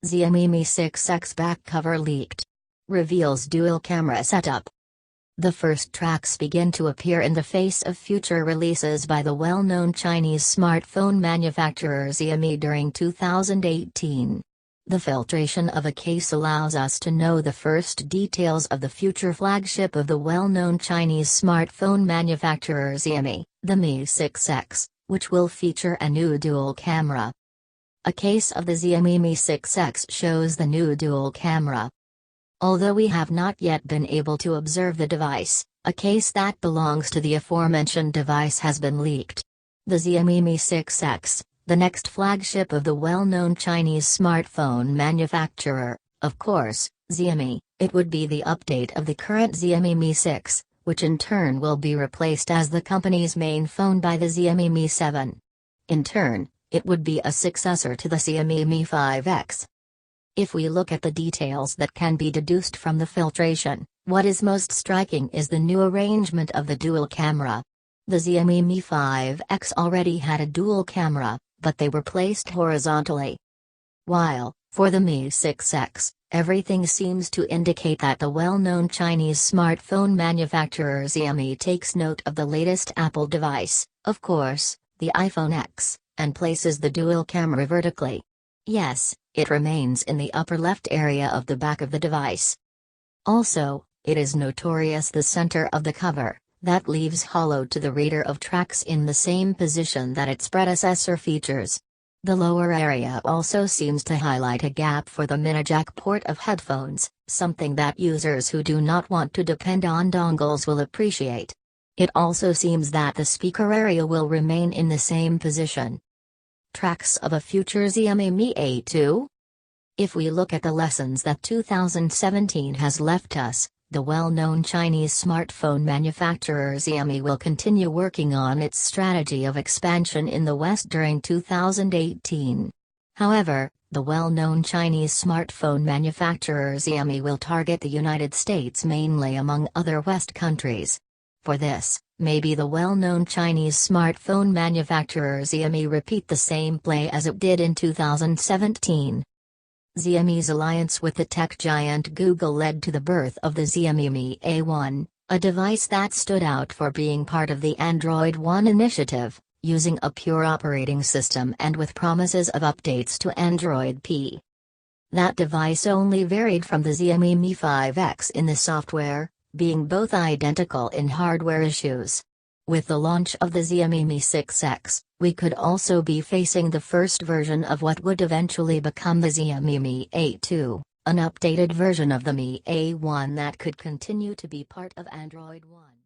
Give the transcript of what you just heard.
Xiaomi Mi 6X back cover leaked. Reveals dual camera setup. The first tracks begin to appear in the face of future releases by the well-known Chinese smartphone manufacturer Xiaomi during 2018. The filtration of a case allows us to know the first details of the future flagship of the well-known Chinese smartphone manufacturer Xiaomi, the Mi 6X, which will feature a new dual camera. A case of the Xiaomi Mi 6X shows the new dual camera. Although we have not yet been able to observe the device, a case that belongs to the aforementioned device has been leaked. The Xiaomi Mi 6X, the next flagship of the well-known Chinese smartphone manufacturer, of course, Xiaomi, it would be the update of the current Xiaomi Mi 6, which in turn will be replaced as the company's main phone by the Xiaomi Mi 7. In turn, it would be a successor to the Xiaomi Mi 5X. If we look at the details that can be deduced from the filtration, what is most striking is the new arrangement of the dual camera. The Xiaomi Mi 5X already had a dual camera, but they were placed horizontally. While, for the Mi 6X, everything seems to indicate that the well-known Chinese smartphone manufacturer Xiaomi takes note of the latest Apple device, of course, the iPhone X, and places the dual camera vertically. Yes, it remains in the upper left area of the back of the device. Also, it is notorious the center of the cover, that leaves hollow to the reader of tracks in the same position that its predecessor features. The lower area also seems to highlight a gap for the mini jack port of headphones, something that users who do not want to depend on dongles will appreciate. It also seems that the speaker area will remain in the same position. Tracks of a future Xiaomi Mi A2? If we look at the lessons that 2017 has left us, the well-known Chinese smartphone manufacturer Xiaomi will continue working on its strategy of expansion in the West during 2018. However, the well-known Chinese smartphone manufacturer Xiaomi will target the United States mainly among other West countries. For this, maybe the well-known Chinese smartphone manufacturer Xiaomi repeat the same play as it did in 2017. Xiaomi's alliance with the tech giant Google led to the birth of the Xiaomi Mi A1, a device that stood out for being part of the Android One initiative, using a pure operating system and with promises of updates to Android P. That device only varied from the Xiaomi Mi 5X in the software, being both identical in hardware issues. With the launch of the Xiaomi Mi 6X, we could also be facing the first version of what would eventually become the Xiaomi Mi A2, an updated version of the Mi A1 that could continue to be part of Android One.